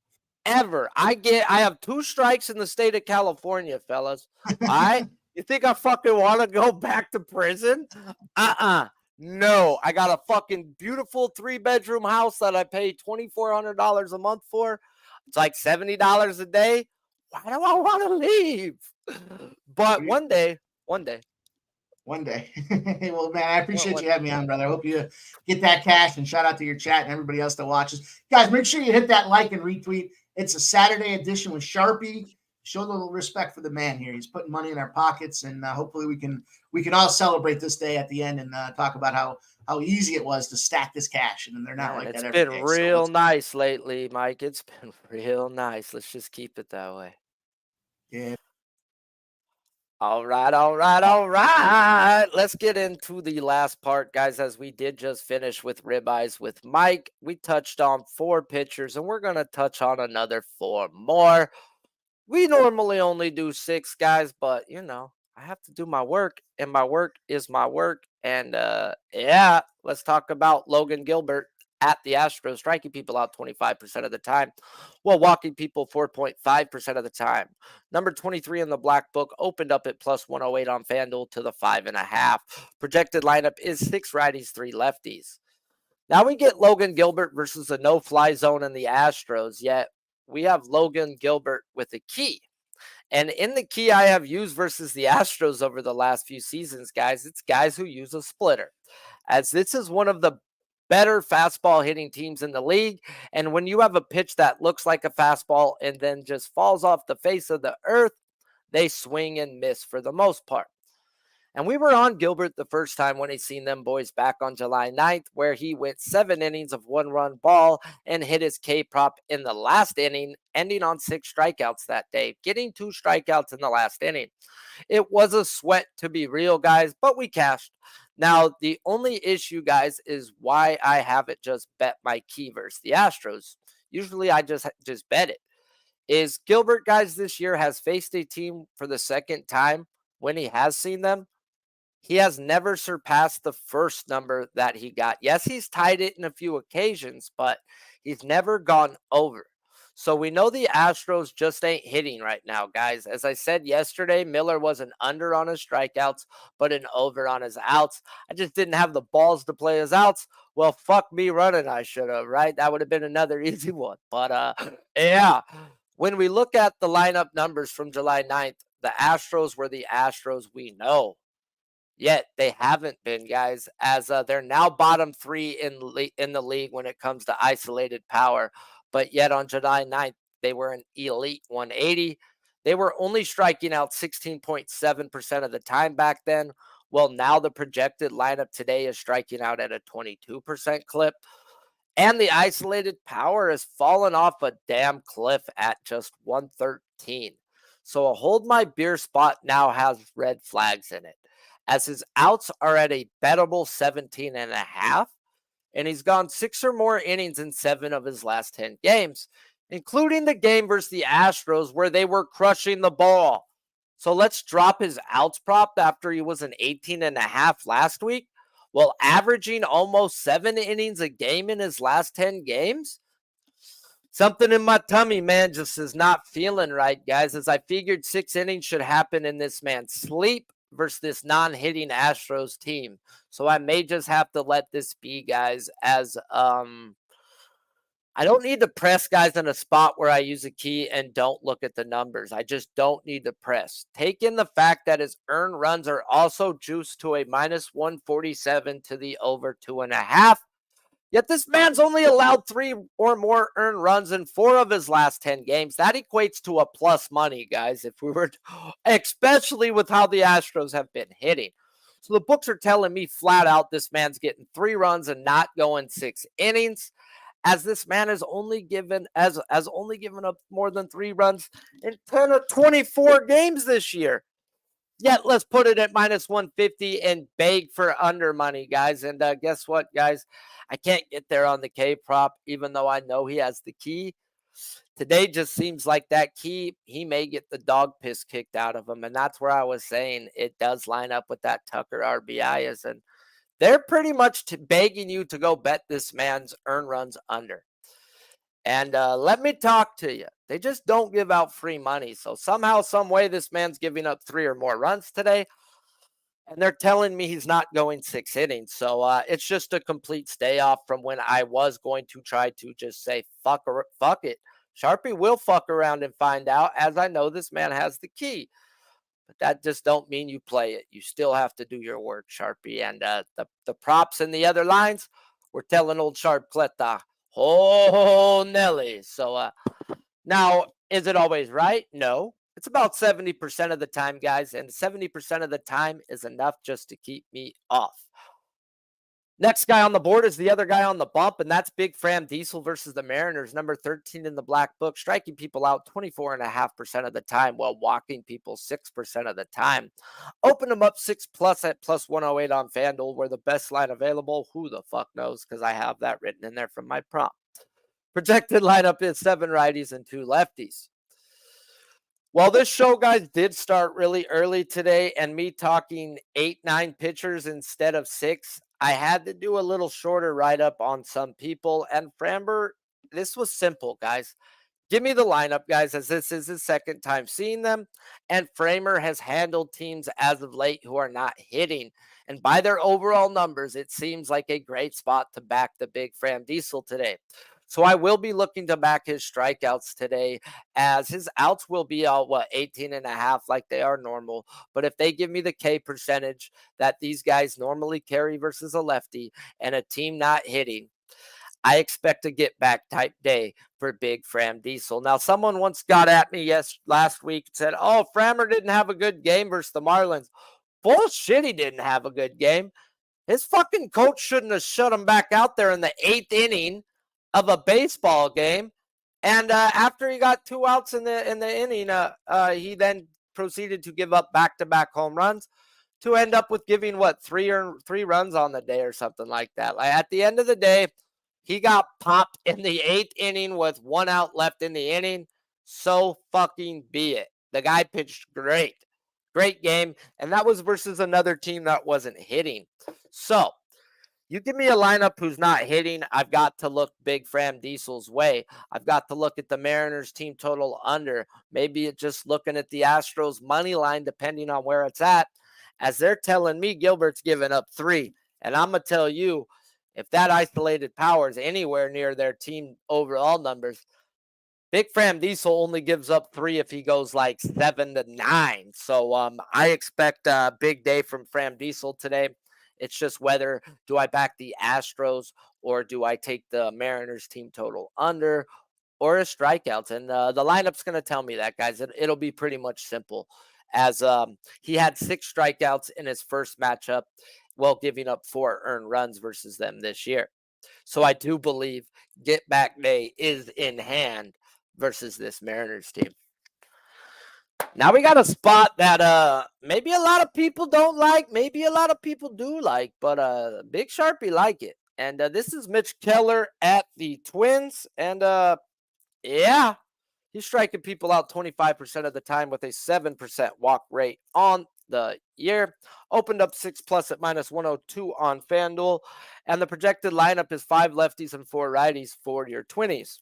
Speaker 5: ever. I have 2 strikes in the state of California, fellas. All right. You think I fucking want to go back to prison? No, I got a fucking beautiful 3-bedroom house that I pay $2,400 a month for. It's like $70 a day. Why do I want to leave? But one day,
Speaker 6: One day. Well, man, I appreciate
Speaker 5: one
Speaker 6: you having me on, brother. I hope you get that cash, and shout out to your chat and everybody else that watches. Guys, make sure you hit that like and retweet. It's a Saturday edition with Sharpie. Show a little respect for the man here. He's putting money in our pockets, and hopefully we can all celebrate this day at the end and talk about how easy it was to stack this cash, and they're not
Speaker 5: man.
Speaker 6: like
Speaker 5: It's
Speaker 6: that every
Speaker 5: been
Speaker 6: day. So
Speaker 5: real nice lately, Mike. It's been real nice. Let's just keep it that way.
Speaker 6: yeah.
Speaker 5: All right, all right, all right. Let's get into the last part, guys, as we did just finish with ribeyes with Mike. We touched on 4 pitchers, and we're going to touch on another 4 more. We normally only do 6, guys, but, you know, I have to do my work, and my work is my work. And, let's talk about Logan Gilbert at the Astros, striking people out 25% of the time, while walking people 4.5% of the time. Number 23 in the black book opened up at plus 108 on FanDuel to the 5.5. Projected lineup is 6 righties, 3 lefties. Now we get Logan Gilbert versus a no-fly zone in the Astros, yet we have Logan Gilbert with a key. And in the key I have used versus the Astros over the last few seasons, guys, it's guys who use a splitter, as this is one of the better fastball hitting teams in the league. And when you have a pitch that looks like a fastball and then just falls off the face of the earth, they swing and miss for the most part. And we were on Gilbert the first time when he seen them boys back on July 9th, where he went 7 innings of 1-run ball and hit his K prop in the last inning, ending on 6 strikeouts that day, getting 2 strikeouts in the last inning. It was a sweat to be real, guys, but we cashed. Now, the only issue, guys, is why I haven't just bet my key versus the Astros. Usually I just bet it. Is Gilbert, guys, this year has faced a team for the second time when he has seen them. He has never surpassed the first number that he got. Yes, he's tied it in a few occasions, but he's never gone over. So we know the Astros just ain't hitting right now, guys. As I said yesterday, Miller was an under on his strikeouts, but an over on his outs. I just didn't have the balls to play his outs. Well, fuck me running, I should have, right? That would have been another easy one. But yeah, when we look at the lineup numbers from July 9th, the Astros were the Astros we know. Yet they haven't been, guys, as they're now bottom 3 in the league when it comes to isolated power. But yet on July 9th, they were an elite 180. They were only striking out 16.7% of the time back then. Well, now the projected lineup today is striking out at a 22% clip. And the isolated power has fallen off a damn cliff at just 113. So a hold my beer spot now has red flags in it, as his outs are at a bettable 17.5, and he's gone 6 or more innings in 7 of his last 10 games, including the game versus the Astros where they were crushing the ball. So let's drop his outs prop after he was an 18.5 last week, while averaging almost 7 innings a game in his last 10 games. Something in my tummy, man, just is not feeling right, guys, as I figured 6 innings should happen in this man's sleep versus this non-hitting Astros team. So I may just have to let this be, guys, as I don't need to press guys in a spot where I use a key and don't look at the numbers. I just don't need to press. Take in the fact that his earned runs are also juiced to a minus 147 to the over 2.5. Yet this man's only allowed 3 or more earned runs in 4 of his last 10 games. That equates to a plus money, guys, if we were, especially with how the Astros have been hitting. So the books are telling me flat out this man's getting 3 runs and not going 6 innings, as this man has only given only given up more than 3 runs in 10 of 24 games this year. Yet let's put it at minus 150 and beg for under money, guys. And guess what, guys? I can't get there on the K prop, even though I know he has the key. Today just seems like that key, he may get the dog piss kicked out of him. And that's where I was saying it does line up with that Tucker RBI is. And they're pretty much begging you to go bet this man's earned runs under. And let me talk to you. They just don't give out free money. So somehow, some way, this man's giving up 3 or more runs today. And they're telling me he's not going 6 innings. So it's just a complete stay off from when I was going to try to just say, fuck it. Sharpie will fuck around and find out, as I know this man has the key. But that just don't mean you play it. You still have to do your work, Sharpie. And the props in the other lines, we're telling old Sharpleta, oh, Nelly. So now, is it always right? No. It's about 70% of the time, guys. And 70% of the time is enough just to keep me off. Next guy on the board is the other guy on the bump, and that's Big Fram Diesel versus the Mariners, number 13 in the black book, striking people out 24.5% of the time while walking people 6% of the time. Open them up 6 plus at plus 108 on FanDuel. We're the best line available. Who the fuck knows? Because I have that written in there from my prompt. Projected lineup is 7 righties and 2 lefties. Well, this show, guys, did start really early today, and me talking 8-9 pitchers instead of 6, I had to do a little shorter write-up on some people. And Framber, this was simple, guys. Give me the lineup, guys, as this is his second time seeing them. And Framer has handled teams as of late who are not hitting. And by their overall numbers, it seems like a great spot to back the Big Fram Diesel today. So I will be looking to back his strikeouts today, as his outs will be 18.5 like they are normal. But if they give me the K percentage that these guys normally carry versus a lefty and a team not hitting, I expect a get back type day for Big Fram Diesel. Now, someone once got at me last week and said, oh, Frammer didn't have a good game versus the Marlins. Bullshit, he didn't have a good game. His fucking coach shouldn't have shut him back out there in the 8th inning of a baseball game. And after he got 2 outs in the inning, he then proceeded to give up back-to-back home runs to end up with giving, 3 runs on the day or something like that. Like, at the end of the day, he got popped in the 8th inning with 1 out left in the inning. So fucking be it. The guy pitched great. Great game. And that was versus another team that wasn't hitting. So you give me a lineup who's not hitting, I've got to look Big Fram Diesel's way. I've got to look at the Mariners team total under. Maybe it's just looking at the Astros money line, depending on where it's at, as they're telling me Gilbert's giving up 3. And I'm going to tell you, if that isolated power is anywhere near their team overall numbers, Big Fram Diesel only gives up 3 if he goes like 7-9. So I expect a big day from Fram Diesel today. It's just whether do I back the Astros or do I take the Mariners team total under or a strikeouts. And the lineup's going to tell me that, guys. It'll be pretty much simple, as he had 6 strikeouts in his first matchup while giving up 4 earned runs versus them this year. So I do believe get back day is in hand versus this Mariners team. Now we got a spot that maybe a lot of people don't like, maybe a lot of people do like, but Big Sharpie like it. And this is Mitch Keller at the Twins. And yeah, he's striking people out 25% of the time with a 7% walk rate on the year. Opened up 6 plus at minus 102 on FanDuel. And the projected lineup is 5 lefties and 4 righties for your Twinnies.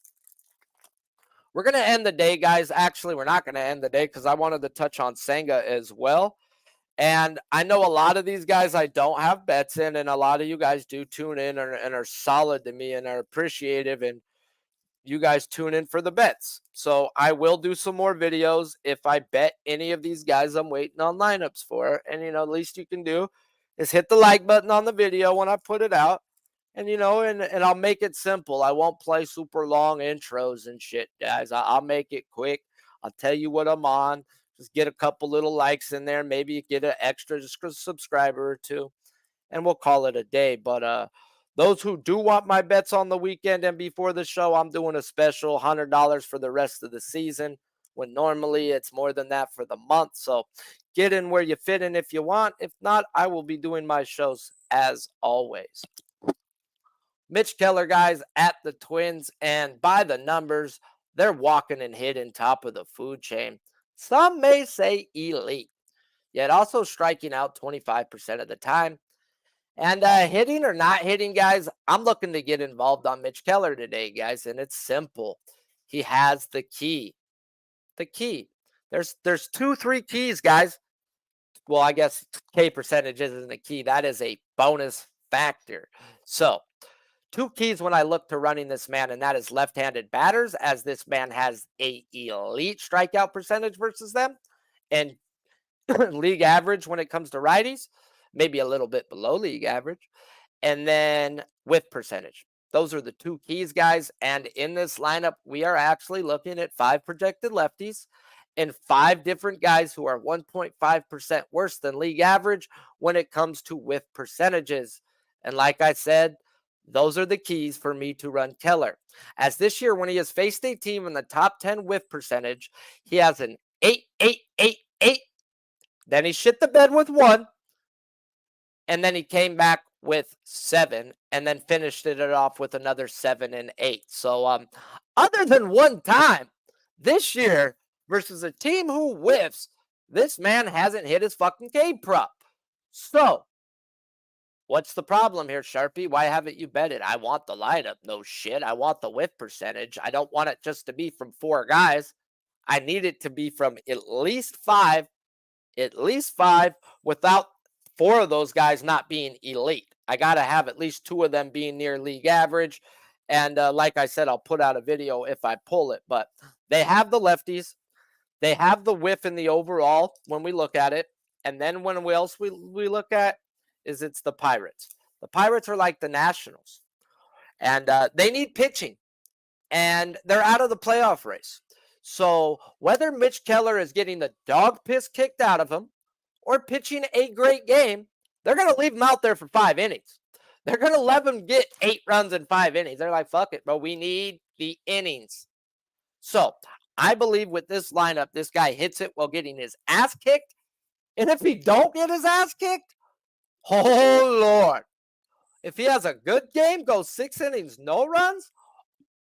Speaker 5: we're going to end the day, guys. Actually, we're not going to end the day because I wanted to touch on Senga as well. And I know a lot of these guys I don't have bets in, and a lot of you guys do tune in and are solid to me and are appreciative, and you guys tune in for the bets. So I will do some more videos if I bet any of these guys I'm waiting on lineups for. And, you know, the least you can do is hit the like button on the video when I put it out. And, you know, and I'll make it simple. I won't play super long intros and shit, guys. I'll make it quick. I'll tell you what I'm on. Just get a couple little likes in there. Maybe you get an extra subscriber or two, and we'll call it a day. But those who do want my bets on the weekend and before the show, I'm doing a special $100 for the rest of the season, when normally it's more than that for the month. So get in where you fit in if you want. If not, I will be doing my shows as always. Mitch Keller, guys, at the Twins, and by the numbers, they're walking and hitting top of the food chain. Some may say elite, yet also striking out 25% of the time. And hitting or not hitting, guys, I'm looking to get involved on Mitch Keller today, guys, and it's simple. He has the key. The key. There's 2-3 keys, guys. Well, I guess K percentage isn't a key. That is a bonus factor. So 2 keys when I look to running this man, and that is left-handed batters, as this man has a elite strikeout percentage versus them, and league average when it comes to righties, maybe a little bit below league average, and then whiff percentage. Those are the 2 keys, guys. And in this lineup, we are actually looking at 5 projected lefties and 5 different guys who are 1.5% worse than league average when it comes to whiff percentages. And like I said, those are the keys for me to run Keller. As this year, when he has faced a team in the top 10 whiff percentage, he has an 8.888. Then he shit the bed with 1. And then he came back with 7 and then finished it off with another 7 and 8. So other than one time this year versus a team who whiffs, this man hasn't hit his fucking K prop. So what's the problem here, Sharpie? Why haven't you bet it? I want the lineup. No shit. I want the whiff percentage. I don't want it just to be from 4 guys. I need it to be from at least 5 without 4 of those guys not being elite. I got to have at least 2 of them being near league average. And like I said, I'll put out a video if I pull it. But they have the lefties. They have the whiff in the overall when we look at it. And then when we look at is it's the Pirates. The Pirates are like the Nationals. And they need pitching. And they're out of the playoff race. So whether Mitch Keller is getting the dog piss kicked out of him or pitching a great game, they're going to leave him out there for 5 innings. They're going to let him get 8 runs in 5 innings. They're like, fuck it, bro. We need the innings. So I believe with this lineup, this guy hits it while getting his ass kicked. And if he don't get his ass kicked, oh, Lord. If he has a good game, goes 6 innings, no runs,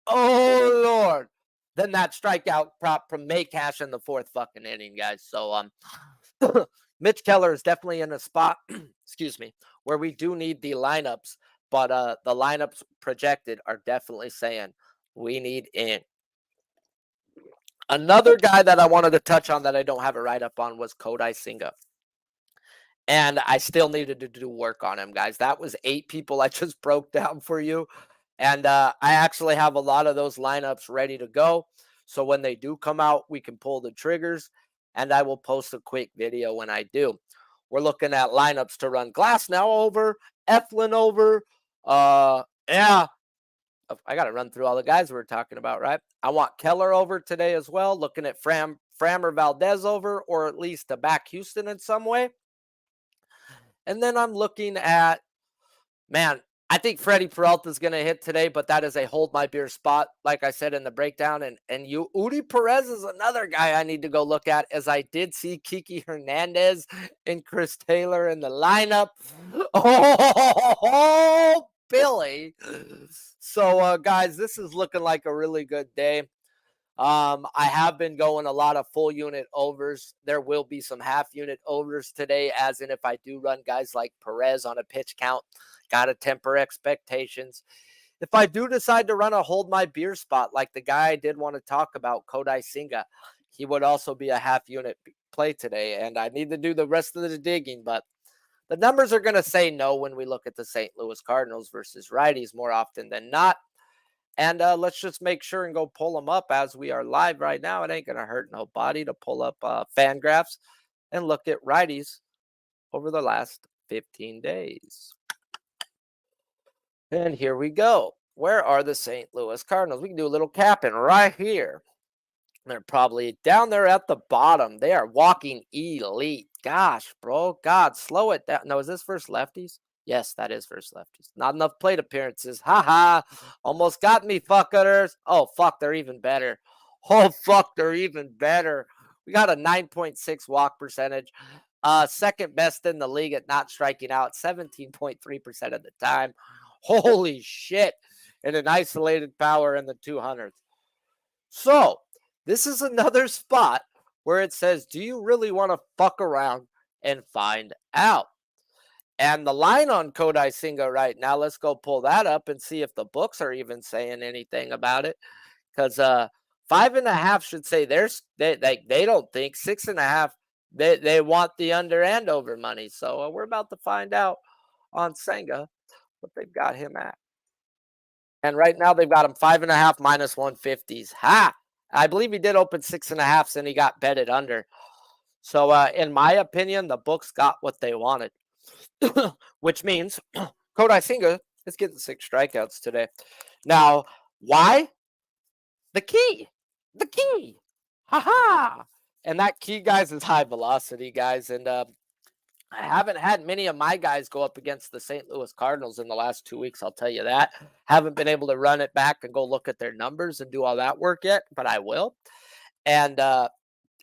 Speaker 5: oh, Lord. Then that strikeout prop from may cash in the 4th fucking inning, guys. So Mitch Keller is definitely in a spot, excuse me, where we do need the lineups, but the lineups projected are definitely saying we need in. Another guy that I wanted to touch on that I don't have a write-up on was Kodai Senga. And I still needed to do work on him, guys. That was 8 people I just broke down for you. And I actually have a lot of those lineups ready to go. So when they do come out, we can pull the triggers. And I will post a quick video when I do. We're looking at lineups to run Glass now over, Eflin over. Yeah, I got to run through all the guys we're talking about, right? I want Keller over today as well. Looking at Framber Valdez over, or at least to back Houston in some way. And then I'm looking at, man, I think Freddie Peralta is going to hit today, but that is a hold my beer spot, like I said in the breakdown. And Udi Perez is another guy I need to go look at, as I did see Kiki Hernandez and Chris Taylor in the lineup. Oh, Billy. So, guys, this is looking like a really good day. I have been going a lot of full unit overs. There will be some half unit overs today, as in if I do run guys like Perez on a pitch count, got to temper expectations. If I do decide to run a hold my beer spot, like the guy I did want to talk about, Kodai Singa, he would also be a half unit play today. And I need to do the rest of the digging, but the numbers are going to say no when we look at the St. Louis Cardinals versus righties more often than not. And let's just make sure and go pull them up as we are live right now. It ain't going to hurt nobody to pull up fan graphs and look at righties over the last 15 days. And here we go. Where are the St. Louis Cardinals? We can do a little capping right here. They're probably down there at the bottom. They are walking elite. Gosh, bro. God, slow it down. No, is this versus lefties? Yes, that is versus lefties. Not enough plate appearances. Ha ha. Almost got me, fuckers. Oh, fuck, they're even better. Oh, fuck, they're even better. We got a 9.6 walk percentage. Second best in the league at not striking out, 17.3% of the time. Holy shit. And an isolated power in the 200s. So, this is another spot where it says, do you really want to fuck around and find out? And the line on Kodai Singa right now, let's go pull that up and see if the books are even saying anything about it. Because 5.5 should say they don't think 6.5. They want the under and over money. So we're about to find out on Senga what they've got him at. And right now they've got him 5.5 minus 150s. Ha! I believe he did open 6.5s and he got betted under. So in my opinion, the books got what they wanted, which means Kodai Singa is getting 6 strikeouts today. Now, why? The key. Ha ha! And that key, guys, is high velocity, guys. And I haven't had many of my guys go up against the St. Louis Cardinals in the last 2 weeks, I'll tell you that. Haven't been able to run it back and go look at their numbers and do all that work yet, but I will. And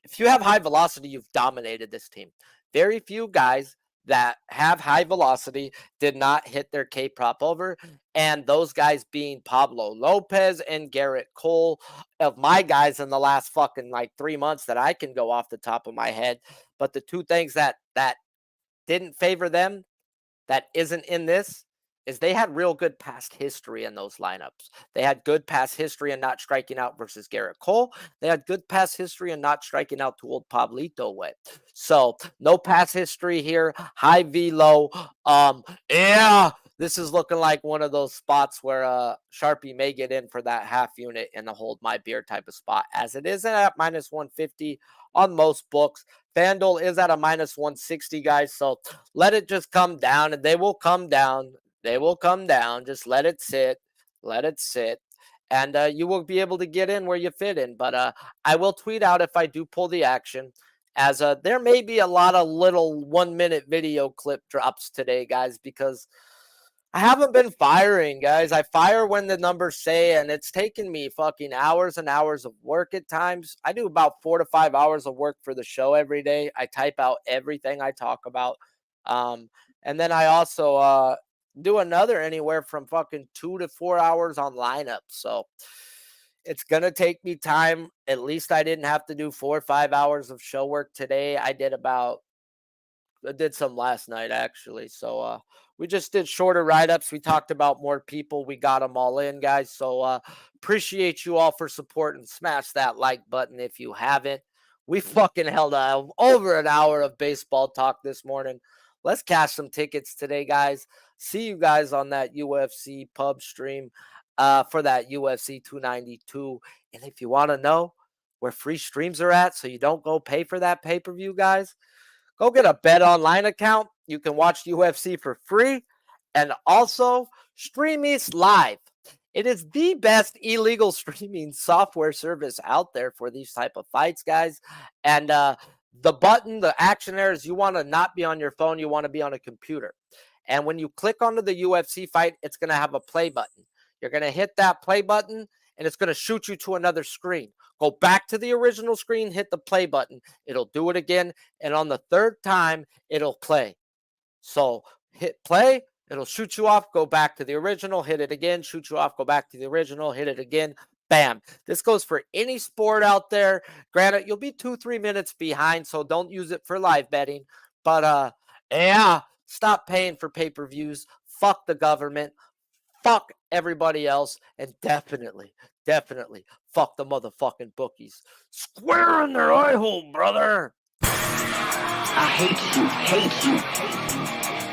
Speaker 5: if you have high velocity, you've dominated this team. Very few guys that have high velocity did not hit their K prop over. And those guys being Pablo Lopez and Garrett Cole, of my guys in the last fucking like 3 months that I can go off the top of my head. But the two things that didn't favor them, that isn't in this, is they had real good past history in those lineups. They had good past history in not striking out versus Garrett Cole. They had good past history in not striking out to old Pablito way. So no past history here. High velo. Yeah, this is looking like one of those spots where Sharpie may get in for that half unit in the hold my beer type of spot, as it is at minus 150 on most books. FanDuel is at a minus 160, guys. So let it just come down, and they will come down. They will come down. Just let it sit. Let it sit. And you will be able to get in where you fit in. But I will tweet out if I do pull the action, as there may be a lot of little 1-minute video clip drops today, guys, because I haven't been firing, guys. I fire when the numbers say, and it's taken me fucking hours and hours of work at times. I do about 4 to 5 hours of work for the show every day. I type out everything I talk about. And then I also do another anywhere from fucking 2 to 4 hours on lineups. So it's going to take me time. At least I didn't have to do 4 or 5 hours of show work today. I did some last night, actually. So we just did shorter write-ups. We talked about more people. We got them all in, guys. So appreciate you all for supporting. Smash that like button if you haven't. We fucking held over an hour of baseball talk this morning. Let's cash some tickets today, guys. See you guys on that UFC pub stream for that UFC 292. And if you want to know where free streams are at so you don't go pay for that pay-per-view, guys, go get a Bet Online account. You can watch UFC for free and also Stream East Live. It is the best illegal streaming software service out there for these type of fights, guys. And the action there is you want to not be on your phone. You want to be on a computer. And when you click onto the UFC fight, it's going to have a play button. You're going to hit that play button, and it's going to shoot you to another screen. Go back to the original screen, hit the play button. It'll do it again, and on the third time, it'll play. So hit play, it'll shoot you off, go back to the original, hit it again, shoot you off, go back to the original, hit it again, bam. This goes for any sport out there. Granted, you'll be 2-3 minutes behind, so don't use it for live betting. But yeah, stop paying for pay-per-views. Fuck the government. fuck everybody else, and definitely fuck the motherfucking bookies. Square in their eye hole, brother.
Speaker 1: I hate you, hate you.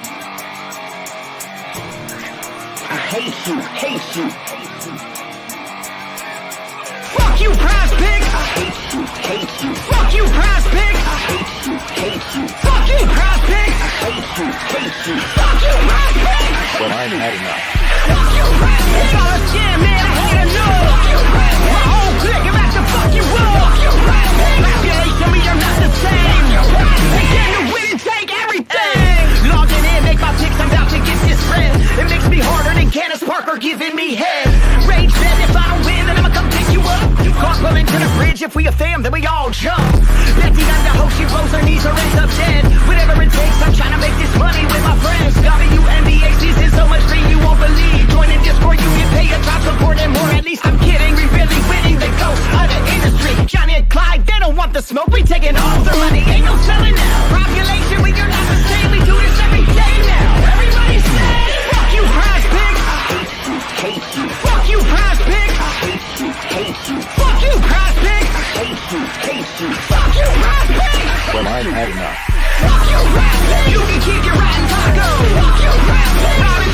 Speaker 1: I hate you, hate you.
Speaker 2: Fuck you, prize pig!
Speaker 1: I hate you, hate you.
Speaker 2: Fuck you, prize pig!
Speaker 1: I hate you, hate you.
Speaker 2: Fuck you, prize pig!
Speaker 1: I hate you, hate you.
Speaker 2: Fuck you, prize pig!
Speaker 3: But I've had enough.
Speaker 2: Fuck you, prize pig! Y'all are scared, man, I hate enough! Fuck you, prize pig! My whole clique about to fuck you up! Fuck you, prize pig! Population, we are not the same! They tend to win and take everything! Logging in, make my picks, I'm about to get this spread. It makes me harder than Candace Parker giving me head. Rage said if I don't win, then I'ma come pick you up. Cartwheel into the bridge, if we a fam, then we all jump. Letty got the hoe, she rolls her knees or ends up dead. Whatever it takes, I'm trying to make this money with my friends. WNBA season so much free you won't believe. Join in Discord, you can pay a top support and more. At least I'm kidding, we really winning the ghost of the industry. Johnny and Clyde, they don't want the smoke, we taking all their money, ain't no selling now. Population, we are not the same, we do this every day now. Everybody say, fuck you, prize pig.
Speaker 1: Hate you,
Speaker 2: Fuck you, prize pig.
Speaker 1: hate you, hate you.
Speaker 2: Fuck you, prize pig.
Speaker 1: Hate you, hate you.
Speaker 2: Fuck you, prize pig.
Speaker 3: But I've had enough.
Speaker 2: Fuck you, prize pig. You can keep your rotten taco. Fuck you, prize pig.